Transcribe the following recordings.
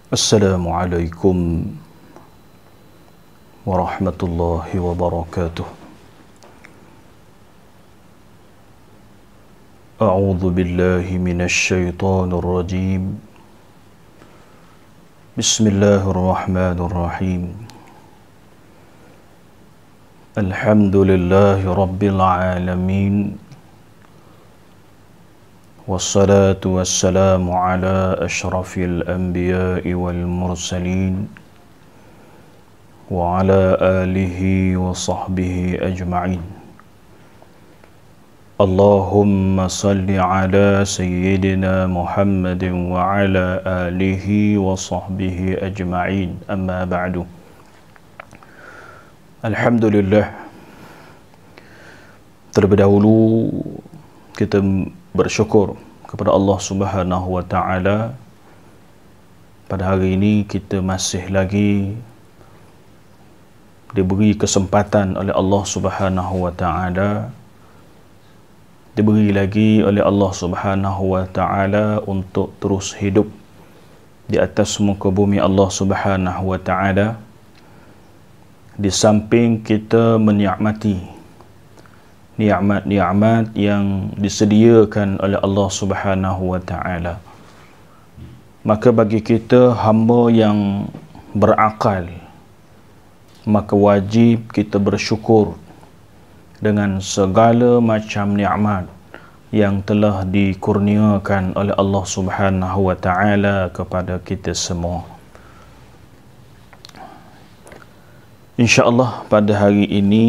Assalamualaikum warahmatullahi wabarakatuh. A'udzu billahi minasy syaithanir rajim. Bismillahirrahmanirrahim. Alhamdulillahi rabbil alamin. Wassalatu wassalamu ala asyrafil anbiya'i wal mursalin wa ala alihi wa sahbihi ajma'in. Allahumma salli ala sayyidina Muhammadin wa ala alihi wa sahbihi ajma'in. Amma ba'du. Alhamdulillah, terlebih dahulu kita bersyukur kepada Allah Subhanahu wa taala. Pada hari ini kita masih lagi diberi kesempatan oleh Allah Subhanahu wa taala, diberi lagi oleh Allah Subhanahu wa taala untuk terus hidup di atas muka bumi Allah Subhanahu wa taala, di samping kita menikmati nikmat-nikmat yang disediakan oleh Allah Subhanahu wa taala. Maka bagi kita hamba yang berakal, maka wajib kita bersyukur dengan segala macam nikmat yang telah dikurniakan oleh Allah Subhanahu wa taala kepada kita semua. Insya-Allah pada hari ini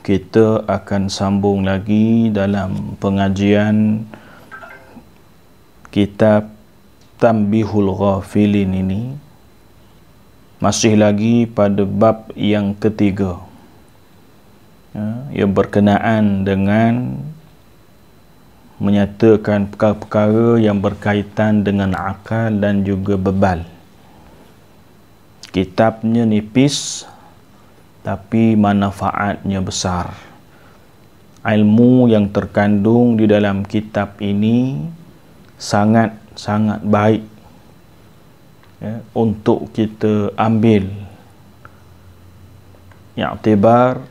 kita akan sambung lagi dalam pengajian kitab Tanbihul Ghafilin ini, masih lagi pada bab yang ketiga, yang berkenaan dengan menyatakan perkara-perkara yang berkaitan dengan akal dan juga bebal. Kitabnya nipis tapi manfaatnya besar. Ilmu yang terkandung di dalam kitab ini sangat baik untuk kita ambil i'tibar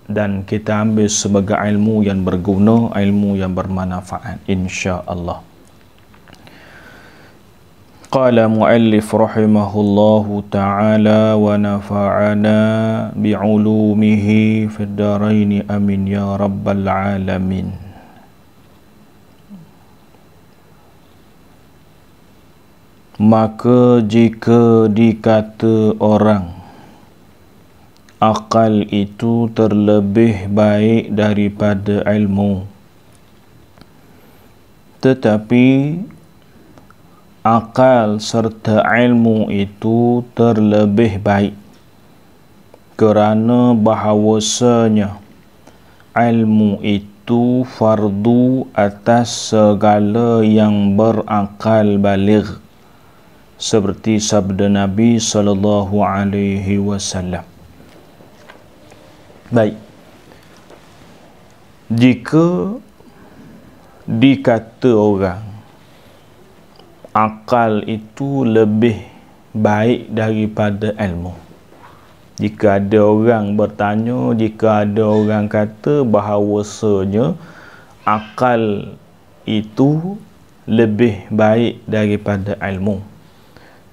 dan kita ambil sebagai ilmu yang berguna, ilmu yang bermanfaat insya-Allah. Qala muallif rahimahullahu ta'ala wa nafa'ana bi'ulumihi fid daraini amin ya rabbal alamin. Maka jika dikata orang akal itu terlebih baik daripada ilmu, tetapi akal serta ilmu itu terlebih baik kerana bahawasanya ilmu itu fardu atas segala yang berakal baligh, seperti sabda Nabi sallallahu alaihi wasallam. Baik, jika dikata orang akal itu lebih baik daripada ilmu, jika ada orang bertanya, jika ada orang kata bahawasanya akal itu lebih baik daripada ilmu,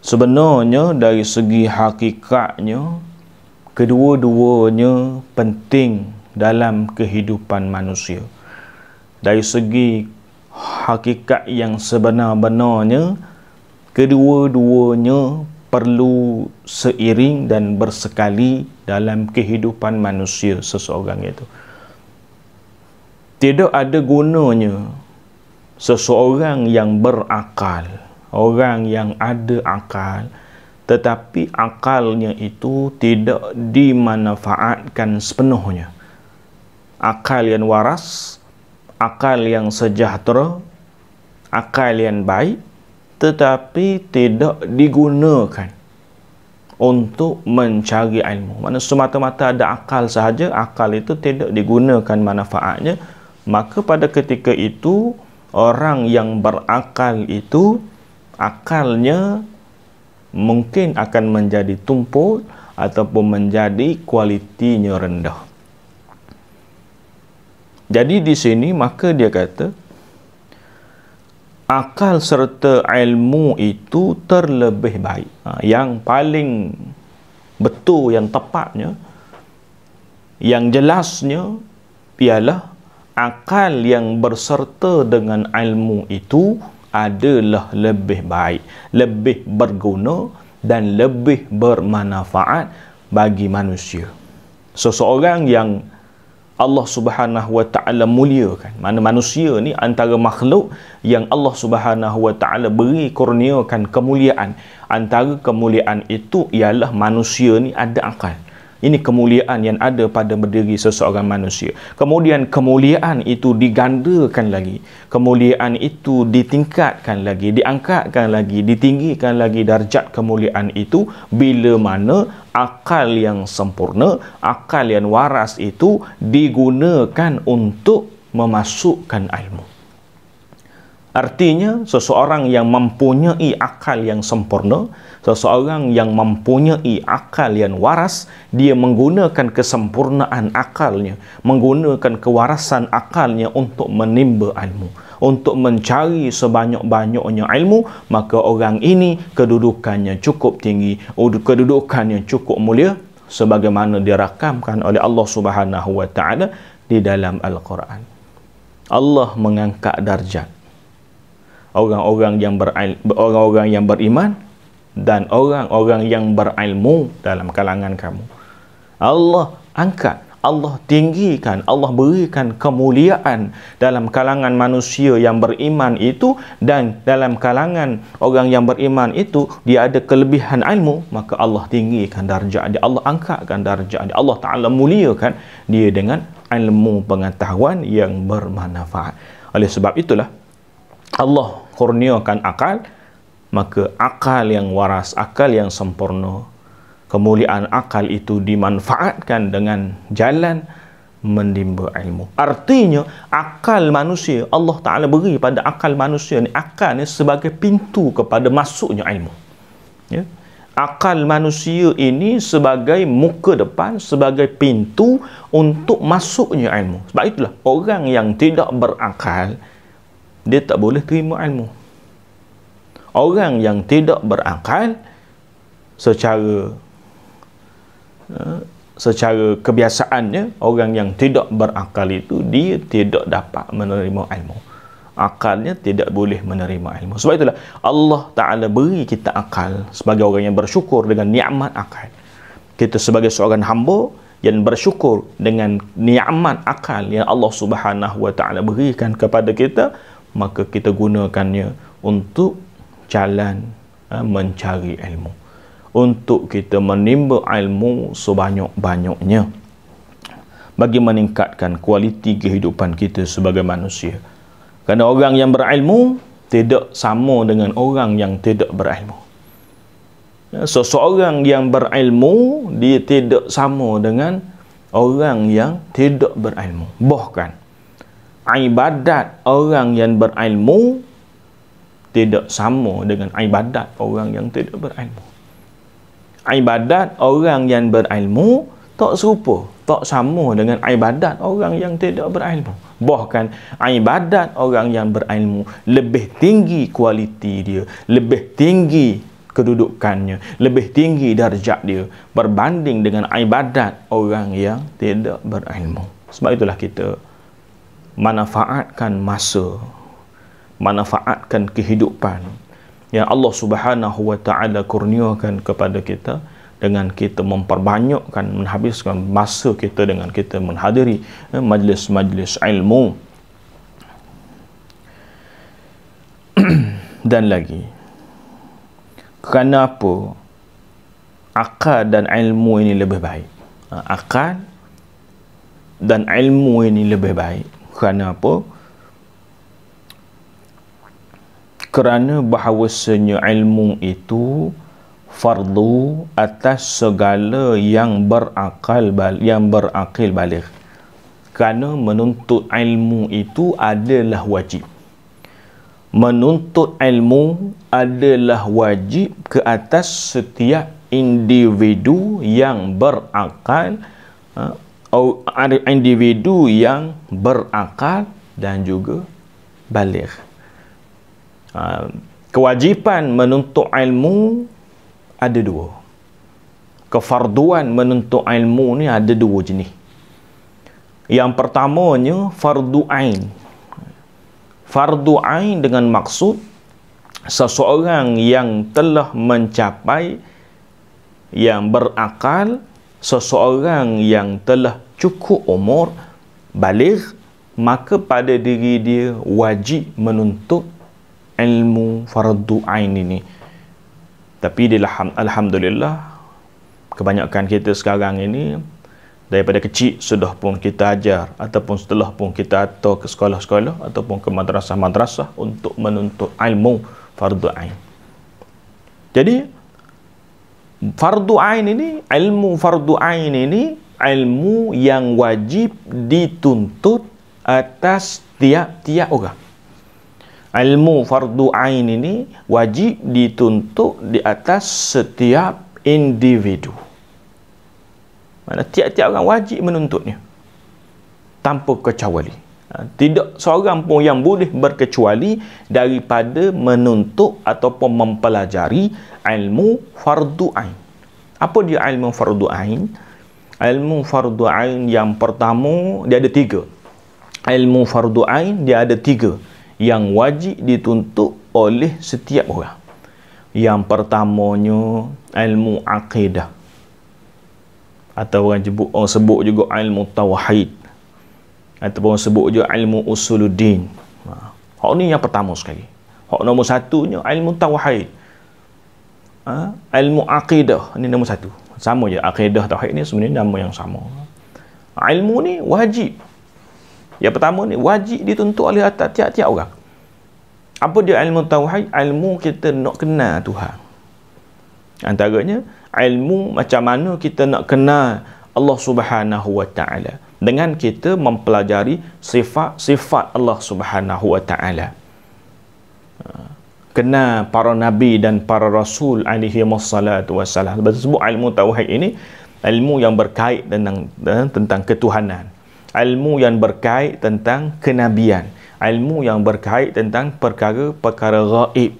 sebenarnya dari segi hakikatnya kedua-duanya penting dalam kehidupan manusia. Dari segi hakikat yang sebenar-benarnya, kedua-duanya perlu seiring dan bersekali dalam kehidupan manusia seseorang itu. Tidak ada gunanya seseorang yang berakal, orang yang ada akal, tetapi akalnya itu tidak dimanfaatkan sepenuhnya. Akal yang waras, akal yang sejahtera, akal yang baik, tetapi tidak digunakan untuk mencari ilmu. Maksudnya semata-mata ada akal sahaja, akal itu tidak digunakan manfaatnya, maka pada ketika itu orang yang berakal itu akalnya mungkin akan menjadi tumpul ataupun menjadi kualitinya rendah. Jadi di sini maka dia kata akal serta ilmu itu terlebih baik. Yang paling betul, yang tepatnya, yang jelasnya ialah akal yang berserta dengan ilmu itu adalah lebih baik, lebih berguna dan lebih bermanfaat bagi manusia. Seseorang yang Allah Subhanahu wa taala muliakan. Mana manusia ni antara makhluk yang Allah Subhanahu wa taala beri kurniakan kemuliaan. Antara kemuliaan itu ialah manusia ni ada akal. Ini kemuliaan yang ada pada berdiri seseorang manusia. Kemudian kemuliaan itu digandakan lagi. Kemuliaan itu ditingkatkan lagi, diangkatkan lagi, ditinggikan lagi darjat kemuliaan itu bila mana akal yang sempurna, akal yang waras itu digunakan untuk memasukkan ilmu. Artinya, seseorang yang mempunyai akal yang sempurna, seseorang yang mempunyai akal yang waras, dia menggunakan kesempurnaan akalnya, menggunakan kewarasan akalnya untuk menimba ilmu, untuk mencari sebanyak-banyaknya ilmu, maka orang ini kedudukannya cukup tinggi, kedudukannya cukup mulia, sebagaimana dirakamkan oleh Allah Subhanahu wa taala di dalam Al-Quran. Allah mengangkat darjat orang-orang yang beriman dan orang-orang yang berilmu dalam kalangan kamu. Allah angkat, Allah tinggikan, Allah berikan kemuliaan dalam kalangan manusia yang beriman itu, dan dalam kalangan orang yang beriman itu dia ada kelebihan ilmu, maka Allah tinggikan darjat dia, Allah angkatkan darjat dia, Allah Ta'ala muliakan dia dengan ilmu pengetahuan yang bermanfaat. Oleh sebab itulah Allah kurniakan akal, maka akal yang waras, akal yang sempurna, kemuliaan akal itu dimanfaatkan dengan jalan menimba ilmu. Artinya akal manusia, Allah Ta'ala beri pada akal manusia ni, akal ni sebagai pintu kepada masuknya ilmu, ya? Akal manusia ini sebagai muka depan, sebagai pintu untuk masuknya ilmu. Sebab itulah orang yang tidak berakal, dia tak boleh terima ilmu. Orang yang tidak berakal secara kebiasaannya, orang yang tidak berakal itu dia tidak dapat menerima ilmu. Akalnya tidak boleh menerima ilmu. Sebab itulah Allah Ta'ala beri kita akal sebagai orang yang bersyukur dengan nikmat akal. Kita sebagai seorang hamba yang bersyukur dengan nikmat akal yang Allah Subhanahu wa Ta'ala berikan kepada kita, maka kita gunakannya untuk jalan mencari ilmu, untuk kita menimba ilmu sebanyak-banyaknya bagi meningkatkan kualiti kehidupan kita sebagai manusia. Kerana orang yang berilmu tidak sama dengan orang yang tidak berilmu. Seseorang yang berilmu dia tidak sama dengan orang yang tidak berilmu. Bahkan ibadat orang yang berilmu tidak sama dengan ibadat orang yang tidak berilmu. Ibadat orang yang berilmu tak serupa, tak sama dengan ibadat orang yang tidak berilmu. Bahkan ibadat orang yang berilmu lebih tinggi kualiti dia, lebih tinggi kedudukannya, lebih tinggi darjat dia berbanding dengan ibadat orang yang tidak berilmu. Sebab itulah kita manfaatkan masa, manfaatkan kehidupan yang Allah Subhanahu wa Ta'ala kurniakan kepada kita dengan kita memperbanyakkan, menghabiskan masa kita dengan kita menghadiri majlis-majlis ilmu. Dan lagi, kerana apa akal dan ilmu ini lebih baik? Akal dan ilmu ini lebih baik. Kerana apa? Kerana bahawasanya ilmu itu fardu atas segala yang berakal baligh. Kerana menuntut ilmu itu adalah wajib. menuntut ilmu adalah wajib ke atas setiap individu yang berakal, atau individu yang berakal dan juga baligh. Kewajipan menuntut ilmu ada dua. Kefarduan menuntut ilmu ni ada dua jenis. Yang pertamanya fardu ain. Fardu ain dengan maksud seseorang yang telah mencapai, yang berakal, seseorang yang telah cukup umur, baligh, maka pada diri dia wajib menuntut ilmu fardu ain ini. Tapi alhamdulillah, kebanyakan kita sekarang ini daripada kecil sudah pun kita ajar, ataupun setelah pun kita hantar ke sekolah-sekolah ataupun ke madrasah-madrasah untuk menuntut ilmu fardu ain. Jadi fardu ain ini, ilmu fardu ain ini ilmu yang wajib dituntut atas tiap-tiap orang. Ilmu fardu ain ini wajib dituntut di atas setiap individu. Mana tiap-tiap orang wajib menuntutnya tanpa kecuali. Tidak seorang pun yang boleh berkecuali daripada menuntut ataupun mempelajari ilmu fardu ain. Apa dia ilmu fardu ain? Ilmu fardu ain yang pertama, dia ada tiga. Ilmu fardu ain dia ada tiga yang wajib dituntut oleh setiap orang. Yang pertamanya ilmu akidah, atau orang sebut juga ilmu tauhid, ataupun sebut juga ilmu usuluddin. Hak ni yang pertama sekali. Hak nombor satunya ilmu tauhid. Ilmu akidah ni nombor satu. Sama je, akidah tauhid ni sebenarnya nama yang sama. Ilmu ni wajib. Yang pertama ni wajib dituntut oleh atas tiap-tiap orang. Apa dia ilmu tauhid? Ilmu kita nak kenal Tuhan. Antaranya ilmu macam mana kita nak kenal Allah Subhanahu wa taala dengan kita mempelajari sifat-sifat Allah Subhanahu wa taala. Kenal para nabi dan para rasul alaihi wassalatu wassalam. Sebab sebut ilmu tauhid ini ilmu yang berkait tentang ketuhanan, ilmu yang berkait tentang kenabian, ilmu yang berkait tentang perkara-perkara gaib.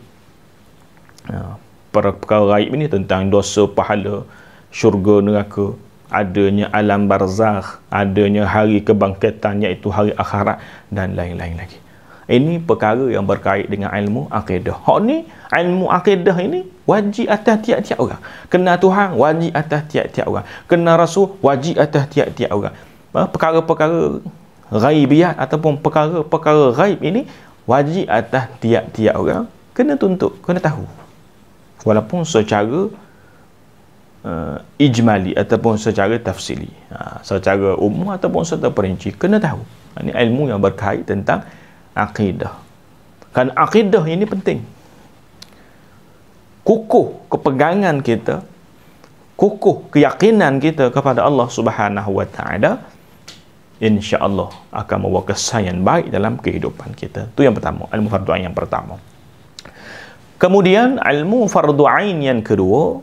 Perkara gaib ini tentang dosa, pahala, syurga, neraka, adanya alam barzakh, adanya hari kebangkitan iaitu hari akhirat dan lain-lain lagi. Ini perkara yang berkait dengan ilmu akidah. Hak ni, ilmu akidah ini wajib atas tiap-tiap orang. Kenal Tuhan wajib atas tiap-tiap orang. Kenal Rasul wajib atas tiap-tiap orang. Perkara-perkara ghaibiyat ataupun perkara-perkara ghaib ini wajib atas tiap-tiap orang. Kena tuntut, kena tahu. Walaupun secara ijmali ataupun secara tafsili, secara umum ataupun secara perinci, kena tahu. Ini ilmu yang berkait tentang akidah. Kan akidah ini penting. Kukuh kepegangan kita, kukuh keyakinan kita kepada Allah Subhanahu wa taala, insya-Allah akan membawa kesan yang baik dalam kehidupan kita. Itu yang pertama, ilmu fardu ain yang pertama. Kemudian ilmu fardu ain yang kedua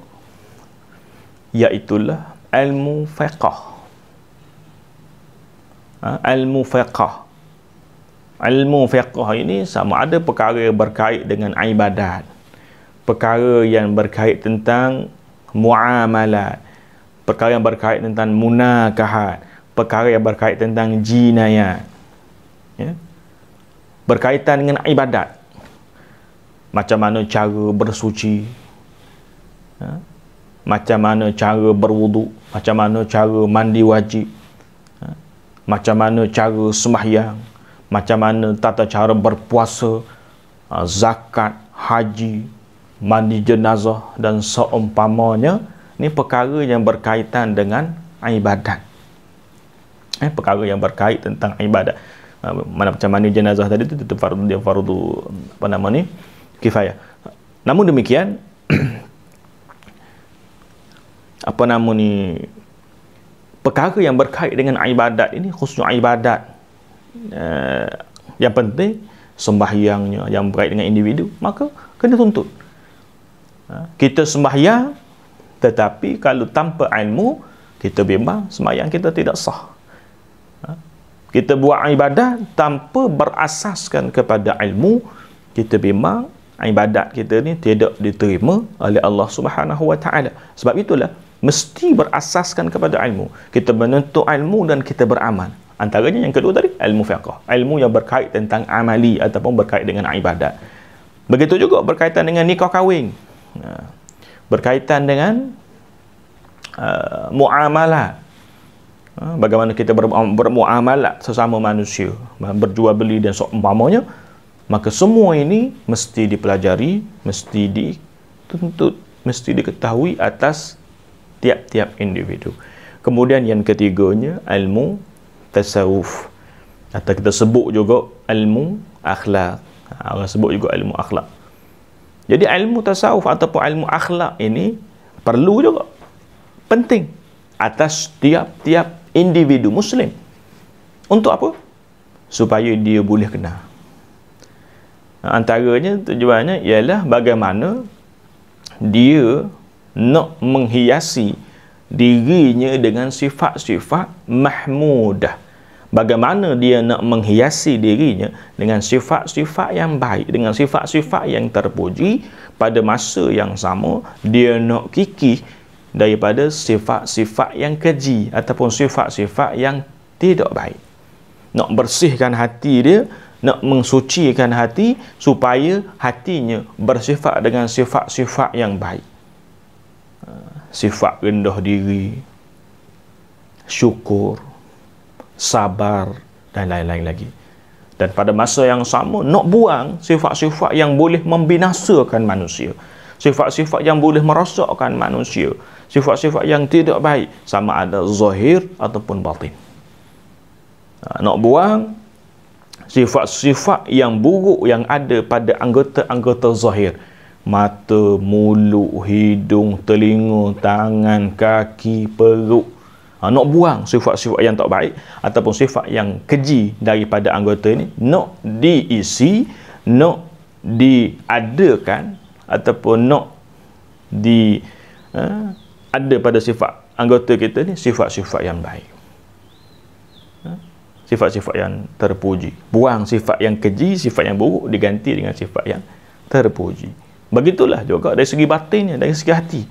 iaitulah ilmu fiqh. Ilmu fiqh. Ilmu fiqh ini sama ada perkara yang berkait dengan ibadat, perkara yang berkait tentang muamalat, perkara yang berkait tentang munakahat, perkara yang berkait tentang jinayat, ya? Berkaitan dengan ibadat. Macam mana cara bersuci, macam mana cara berwuduk, macam mana cara mandi wajib, macam mana cara sembahyang, macam mana tata cara berpuasa, zakat, haji, mandi jenazah dan seumpamanya. Ini perkara yang berkaitan dengan ibadat. Perkara yang berkait tentang ibadat. Macam mandi jenazah tadi itu fardu apa nama ni? Kifayah. Namun demikian apa nama ni, perkara yang berkait dengan ibadat ini, khususnya ibadat yang penting sembahyangnya yang berkait dengan individu, maka kena tuntut. Kita sembahyang, tetapi kalau tanpa ilmu, kita bimbang sembahyang kita tidak sah. Kita buat ibadat tanpa berasaskan kepada ilmu, kita bimbang ibadat kita ni tidak diterima oleh Allah Subhanahu wa taala. Sebab itulah mesti berasaskan kepada ilmu. Kita menuntut ilmu dan kita beramal. Antaranya yang kedua tadi, ilmu fiqh. Ilmu yang berkait tentang amali ataupun berkait dengan ibadat. Begitu juga berkaitan dengan nikah kahwin. Berkaitan dengan muamalah. Bagaimana kita bermuamalah sesama manusia, berjual beli dan seumpamanya, maka semua ini mesti dipelajari, mesti dituntut, mesti diketahui atas tiap-tiap individu. Kemudian yang ketiganya, ilmu tasawuf, atau kita sebut juga ilmu akhlak. Orang sebut juga ilmu akhlak. Jadi ilmu tasawuf ataupun ilmu akhlak ini perlu juga, penting atas tiap-tiap individu Muslim. Untuk apa? Supaya dia boleh kenal. Antaranya tujuannya ialah bagaimana dia nak menghiasi dirinya dengan sifat-sifat mahmudah. Bagaimana dia nak menghiasi dirinya dengan sifat-sifat yang baik, dengan sifat-sifat yang terpuji. Pada masa yang sama, dia nak kikih daripada sifat-sifat yang keji ataupun sifat-sifat yang tidak baik. Nak bersihkan hati dia, nak mensucikan hati supaya hatinya bersifat dengan sifat-sifat yang baik. Sifat rendah diri, syukur, sabar dan lain-lain lagi. Dan pada masa yang sama nak buang sifat-sifat yang boleh membinasakan manusia, sifat-sifat yang boleh merosakkan manusia, sifat-sifat yang tidak baik, sama ada zahir ataupun batin. Nak buang sifat-sifat yang buruk yang ada pada anggota-anggota zahir, mata, mulut, hidung, telinga, tangan, kaki, perut. Nak buang sifat-sifat yang tak baik ataupun sifat yang keji daripada anggota ini, nak diisi, nak diadakan ataupun nak ada pada sifat anggota kita ni sifat-sifat yang baik, sifat-sifat yang terpuji. Buang sifat yang keji, sifat yang buruk, diganti dengan sifat yang terpuji. Begitulah juga dari segi batinnya, dari segi hati.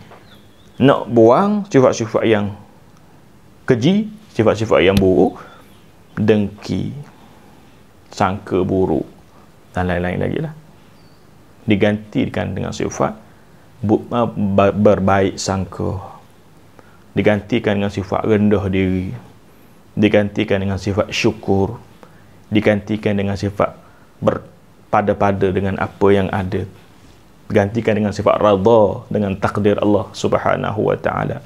Nak buang sifat-sifat yang keji, sifat-sifat yang buruk, dengki, sangka buruk dan lain-lain lagi lah. Digantikan dengan sifat berbaik sangka, digantikan dengan sifat rendah diri, digantikan dengan sifat syukur, digantikan dengan sifat berpada-pada dengan apa yang ada, gantikan dengan sifat radha dengan takdir Allah Subhanahu wa taala.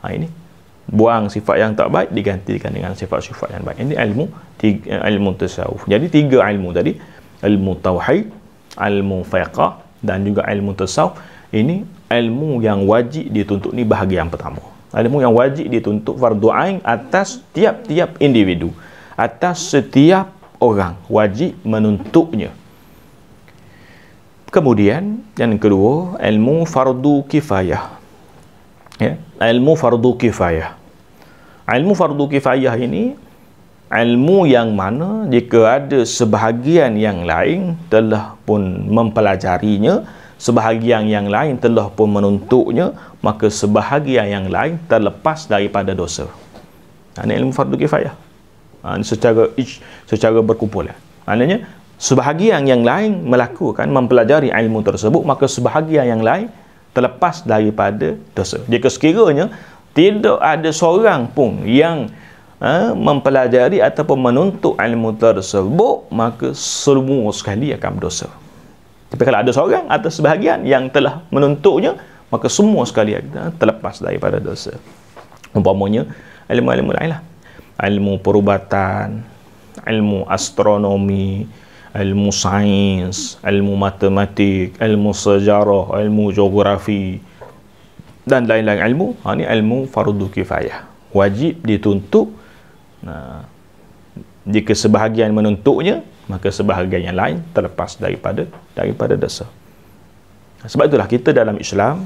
Ini buang sifat yang tak baik, digantikan dengan sifat-sifat yang baik. Ini ilmu tasawuf. Jadi tiga ilmu tadi, ilmu tauhid, ilmu fiqh dan juga ilmu tasawuf. Ini ilmu yang wajib dituntut, ni bahagian pertama. Ilmu yang wajib dituntut fardu ain atas tiap-tiap individu, atas setiap orang wajib menuntutnya. Kemudian yang kedua, ilmu fardu kifayah. Ya, ilmu fardu kifayah. Ilmu fardu kifayah ini ilmu yang mana jika ada sebahagian yang lain telah pun mempelajarinya, sebahagian yang lain telah pun menuntutnya, maka sebahagian yang lain terlepas daripada dosa. Ini ilmu fardu kifayah. Ini secara berkumpulan. Maknanya sebahagian yang lain melakukan, mempelajari ilmu tersebut, maka sebahagian yang lain terlepas daripada dosa. Jika sekiranya tidak ada seorang pun yang mempelajari ataupun menuntut ilmu tersebut, maka semua sekali akan berdosa. Tapi kalau ada seorang atau sebahagian yang telah menuntutnya, maka semua sekali terlepas daripada dosa. Umpamanya ilmu-ilmu lain lah, ilmu perubatan, ilmu astronomi, ilmu sains, ilmu matematik, ilmu sejarah, ilmu geografi dan lain-lain ilmu. Ini ilmu fardu kifayah, wajib dituntut. Jika sebahagian menuntutnya, maka sebahagian yang lain terlepas daripada dosa. Sebab itulah kita dalam Islam,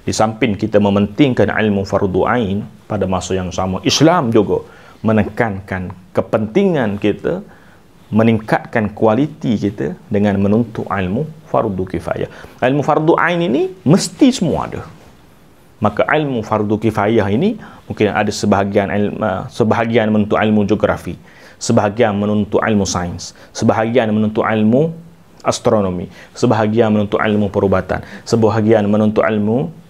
di samping kita mementingkan ilmu fardu ain, pada masa yang sama Islam juga menekankan kepentingan kita, meningkatkan kualiti kita dengan menuntut ilmu fardu kifayah. Ilmu fardu ain ini mesti semua ada. Maka ilmu fardu kifayah ini mungkin ada sebahagian menuntut ilmu geografi, sebahagian menuntut ilmu sains, sebahagian menuntut ilmu astronomi, sebahagian menuntut ilmu perubatan, sebahagian menuntut ilmu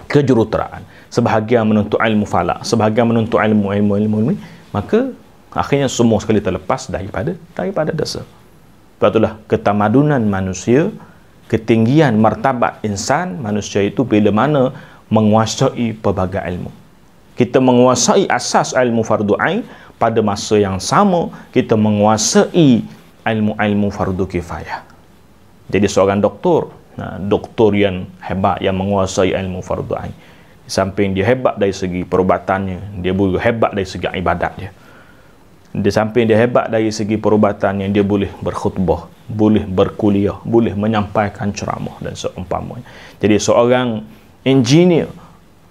kejuruteraan, sebahagian menuntut ilmu falak, sebahagian menuntut ilmu ini, maka akhirnya semua sekali terlepas daripada dosa. Sebab itulah ketamadunan manusia, ketinggian martabat insan manusia itu bila mana menguasai pelbagai ilmu. Kita menguasai asas ilmu fardu ain, pada masa yang sama kita menguasai ilmu-ilmu fardu kifayah. Jadi seorang doktor yang hebat, yang menguasai ilmu fardu ain, di samping dia hebat dari segi perubatannya, dia boleh hebat dari segi ibadat dia. Di samping dia hebat dari segi perubatannya, dia boleh berkhutbah, boleh berkuliah, boleh menyampaikan ceramah dan seumpamanya. Jadi seorang engineer,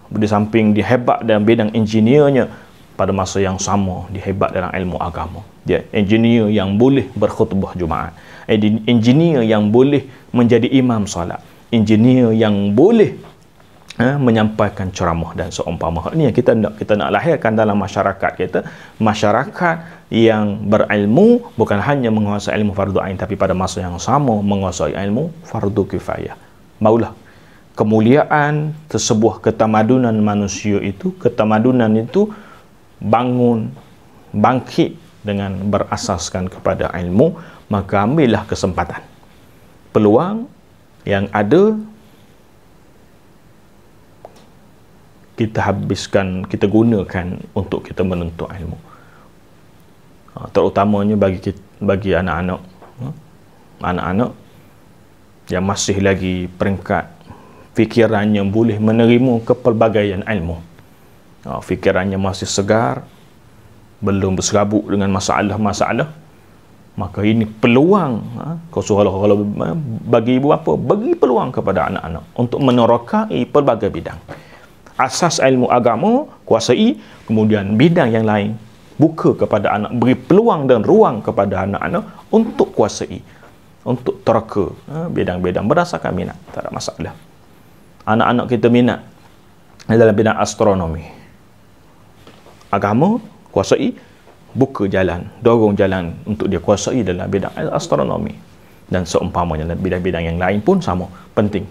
di samping dia hebat dalam bidang engineernya, pada masa yang sama dia hebat dalam ilmu agama. Dia engineer yang boleh berkhutbah Jumaat, engineer yang boleh menjadi imam salat, engineer yang boleh menyampaikan ceramah dan seumpama. Ini yang kita nak lahirkan dalam masyarakat kita, masyarakat yang berilmu, bukan hanya menguasai ilmu fardu ain, tapi pada masa yang sama menguasai ilmu fardu kifayah. Maulah kemuliaan sebuah ketamadunan manusia itu, ketamadunan itu bangkit dengan berasaskan kepada ilmu. Maka ambillah kesempatan, peluang yang ada, kita habiskan, kita gunakan untuk kita menuntut ilmu. Terutamanya bagi anak-anak yang masih lagi peringkat fikirannya boleh menerima kepelbagaian ilmu, fikirannya masih segar, belum berserabut dengan masalah-masalah. Maka ini peluang, kalau bagi ibu bapa, bagi peluang kepada anak-anak untuk menerokai pelbagai bidang. Asas ilmu agama kuasai, kemudian bidang yang lain buka kepada anak, beri peluang dan ruang kepada anak-anak untuk kuasai, untuk terka bidang-bidang berdasarkan minat. Tak ada masalah. Anak-anak kita minat dalam bidang astronomi, agama kuasai, buka jalan, dorong jalan untuk dia kuasai dalam bidang astronomi dan seumpamanya. Dan bidang-bidang yang lain pun sama penting.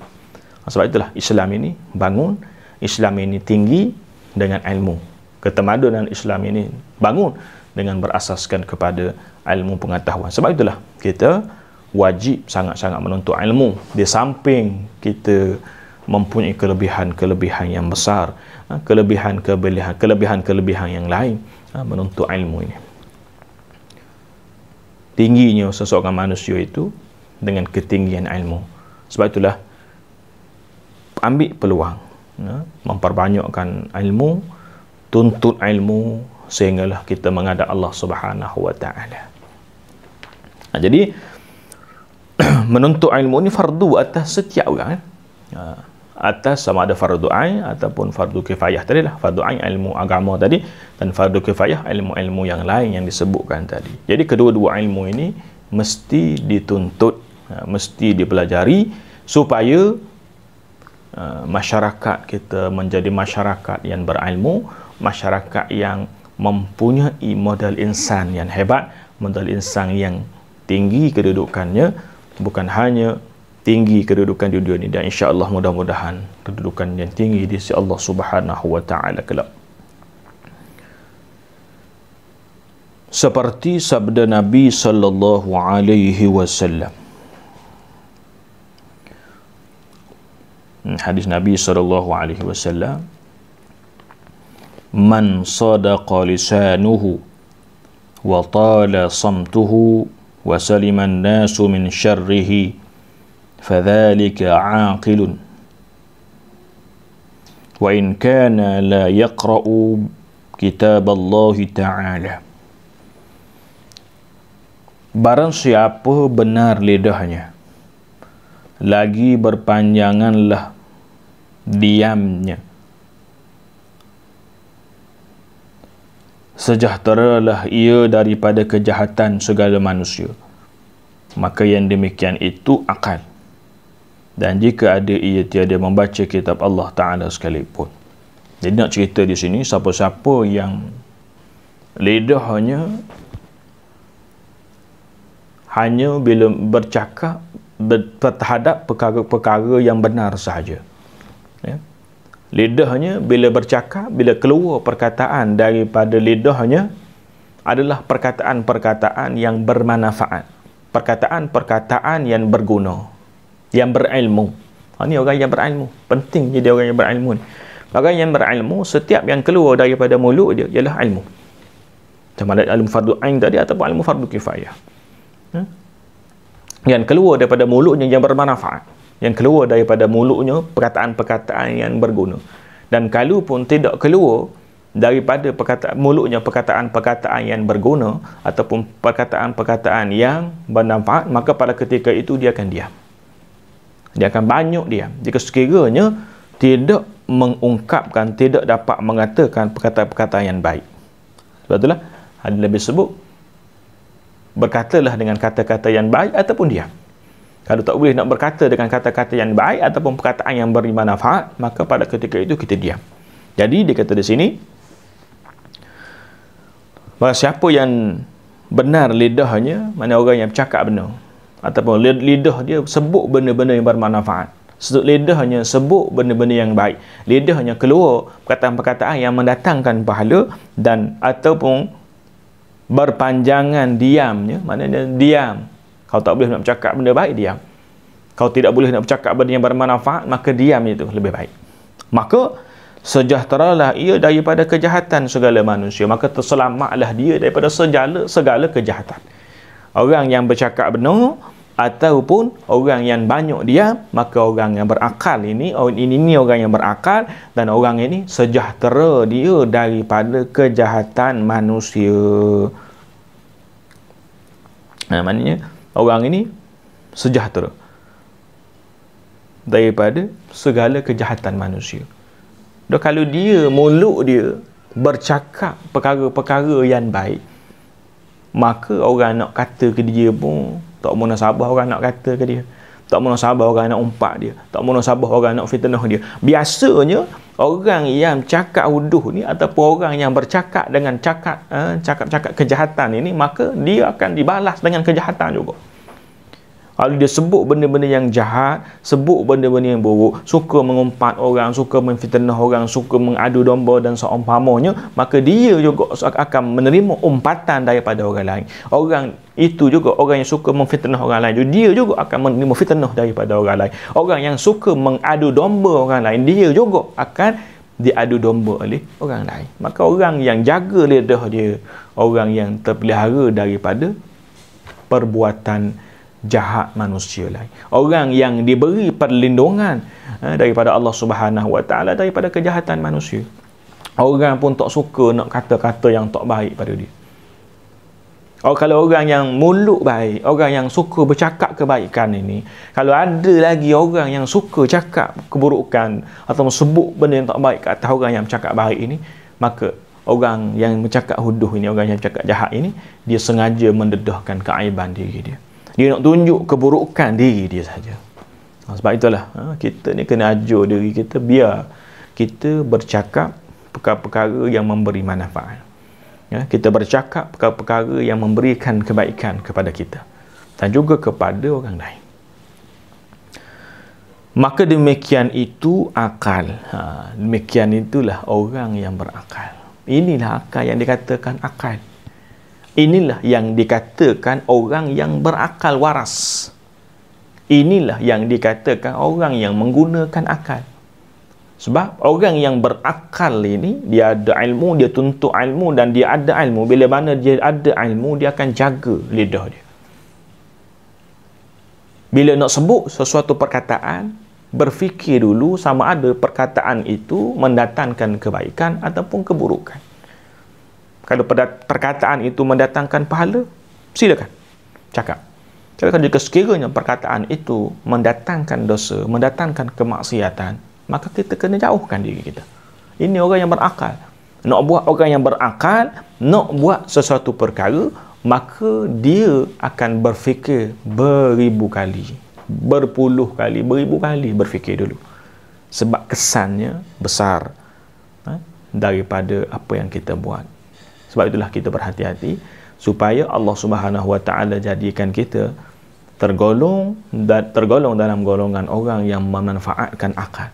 Sebab itulah Islam ini bangun, Islam ini tinggi dengan ilmu. Ketamadunan Islam ini bangun dengan berasaskan kepada ilmu pengetahuan. Sebab itulah kita wajib sangat-sangat menuntut ilmu. Di samping kita mempunyai kelebihan-kelebihan yang besar, kelebihan-kelebihan yang lain, menuntut ilmu ini. Tingginya seseorang manusia itu dengan ketinggian ilmu. Sebab itulah ambil peluang, memperbanyakkan ilmu, tuntut ilmu, sehinggalah kita menghadap Allah Subhanahu wa taala. Jadi menuntut ilmu ini fardu atas setiap orang, atas sama ada fardu ain ataupun fardu kifayah tadi lah. Fardu ain ilmu agama tadi, dan fardu kifayah ilmu-ilmu yang lain yang disebutkan tadi. Jadi kedua-dua ilmu ini mesti dituntut, mesti dipelajari supaya masyarakat kita menjadi masyarakat yang berilmu, masyarakat yang mempunyai modal insan yang hebat, modal insan yang tinggi kedudukannya, bukan hanya tinggi kedudukan di dunia ini, dan insya-Allah mudah-mudahan kedudukan yang tinggi di sisi Allah Subhanahu wa taala kelak. Seperti sabda Nabi sallallahu alaihi wasallam, hadis Nabi sallallahu alaihi wasallam, man sadaqa lisanuhu wa tala samtuhu wa salima an-nasu min syarrihi fadzalika 'aqilun wa in kana la yaqra'u kitab Allah ta'ala. Barang siapa benar lidahnya, lagi berpanjanganlah diamnya, sejahteralah ia daripada kejahatan segala manusia. Maka yang demikian itu akal. Dan jika ada ia tiada membaca kitab Allah Ta'ala sekalipun. Jadi nak cerita di sini, siapa-siapa yang lidahnya hanya bila bercakap terhadap perkara-perkara yang benar sahaja, ya. Lidahnya bila bercakap, bila keluar perkataan daripada lidahnya adalah perkataan-perkataan yang bermanfaat, perkataan-perkataan yang berguna, yang berilmu. Ini orang yang berilmu. Penting jadi orang yang berilmu ni. Orang yang berilmu, setiap yang keluar daripada mulut dia ialah ilmu. Sama ada ilmu fardu ain tadi ataupun ilmu fardu kifayah. Yang keluar daripada mulutnya yang bermanfaat, yang keluar daripada mulutnya perkataan-perkataan yang berguna. Dan kalau pun tidak keluar daripada mulutnya perkataan-perkataan yang berguna ataupun perkataan-perkataan yang bermanfaat, maka pada ketika itu dia akan diam. Dia akan banyak diam. Jika sekiranya tidak mengungkapkan, tidak dapat mengatakan perkataan-perkataan yang baik. Sebab itulah ada lebih sebut, berkatalah dengan kata-kata yang baik ataupun diam. Kalau tak boleh nak berkata dengan kata-kata yang baik ataupun perkataan yang beri manfaat, maka pada ketika itu kita diam. Jadi dia kata di sini, bahawa siapa yang benar lidahnya, mana orang yang bercakap benar, ataupun lidah dia sebut benda-benda yang bermanfaat, lidahnya sebut benda-benda yang baik, lidahnya keluar perkataan-perkataan yang mendatangkan pahala, dan ataupun berpanjangan diamnya, maknanya diam. Kau tak boleh nak bercakap benda baik, diam. Kau tidak boleh nak bercakap benda yang bermanfaat, maka diam itu lebih baik. Maka sejahteralah ia daripada kejahatan segala manusia, maka terselamatlah dia daripada segala kejahatan. Orang yang bercakap benar ataupun orang yang banyak diam, maka orang yang berakal ini orang yang berakal, dan orang ini sejahtera dia daripada kejahatan manusia. Maknanya orang ini sejahtera daripada segala kejahatan manusia. Dan kalau dia, mulut dia bercakap perkara-perkara yang baik, maka orang nak kata ke dia pun tak munasabah orang nak kata ke dia. Tak munasabah orang nak umpat dia. Tak munasabah orang nak fitnah dia. Biasanya orang yang cakap huduh ni ataupun orang yang bercakap dengan cakap-cakap kejahatan ini, maka dia akan dibalas dengan kejahatan juga. Kalau dia sebut benda-benda yang jahat, sebut benda-benda yang buruk, suka mengumpat orang, suka memfitnah orang, suka mengadu domba dan seumpamanya, maka dia juga akan menerima umpatan daripada orang lain. Orang itu juga, orang yang suka memfitnah orang lain, dia juga akan menerima fitnah daripada orang lain. Orang yang suka mengadu domba orang lain, dia juga akan diadu domba oleh orang lain. Maka orang yang jaga lidah dia, orang yang terpelihara daripada perbuatan jahat manusia lain, orang yang diberi perlindungan daripada Allah Subhanahu Wa Taala daripada kejahatan manusia. Orang pun tak suka nak kata-kata yang tak baik pada dia. Kalau orang yang mulut baik, orang yang suka bercakap kebaikan ini, kalau ada lagi orang yang suka cakap keburukan atau sebut benda yang tak baik ke atas orang yang bercakap baik ini, maka orang yang bercakap huduh ini, orang yang bercakap jahat ini, dia sengaja mendedahkan keaiban diri dia. Dia nak tunjuk keburukan diri dia saja. Sebab itulah kita ni kena ajar diri kita biar kita bercakap perkara-perkara yang memberi manfaat. Kita bercakap perkara-perkara yang memberikan kebaikan kepada kita dan juga kepada orang lain. Maka demikian itu akal. Demikian itulah orang yang berakal. Inilah akal yang dikatakan akal. Inilah yang dikatakan orang yang berakal waras. Inilah yang dikatakan orang yang menggunakan akal. Sebab orang yang berakal ini, dia ada ilmu, dia tuntut ilmu dan dia ada ilmu. Bila mana dia ada ilmu, dia akan jaga lidah dia. Bila nak sebut sesuatu perkataan, berfikir dulu sama ada perkataan itu mendatangkan kebaikan ataupun keburukan. Kalau perkataan itu mendatangkan pahala, silakan. cakap. Tapi kalau jika sekiranya perkataan itu mendatangkan dosa, mendatangkan kemaksiatan, maka kita kena jauhkan diri kita. Ini orang yang berakal. Nak buat orang yang berakal, nak buat sesuatu perkara, maka dia akan berfikir beribu kali, berpuluh kali, beribu kali berfikir dulu. Sebab kesannya besar daripada apa yang kita buat. Sebab itulah kita berhati-hati supaya Allah Subhanahu Wa Taala jadikan kita tergolong dalam golongan orang yang memanfaatkan akal.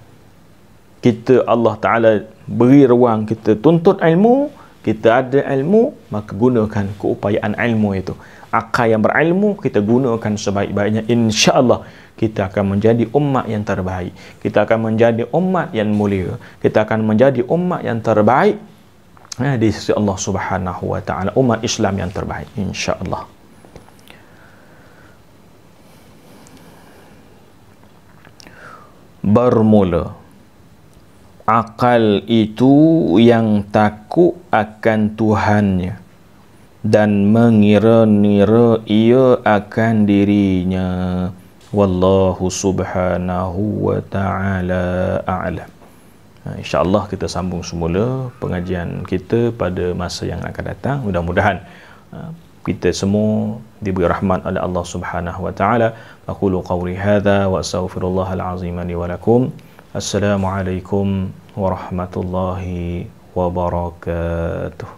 Kita Allah Taala beri ruang kita tuntut ilmu, kita ada ilmu, maka gunakan keupayaan ilmu itu. Akal yang berilmu kita gunakan sebaik-baiknya, insya-Allah kita akan menjadi umat yang terbaik. Kita akan menjadi umat yang mulia. Kita akan menjadi umat yang terbaik di sisi Allah Subhanahu Wa Taala, umat Islam yang terbaik, insya-Allah. Bermula, akal itu yang takut akan Tuhannya dan mengira-ngira ia akan dirinya. Wallahu subhanahu wa ta'ala a'lam. InsyaAllah kita sambung semula pengajian kita pada masa yang akan datang. Mudah-mudahan kita semua diberi rahmat oleh Allah Subhanahu wa taala. Aqulu qawli hadza wa astaghfirullahal azim li wa lakum. Assalamualaikum warahmatullahi wabarakatuh.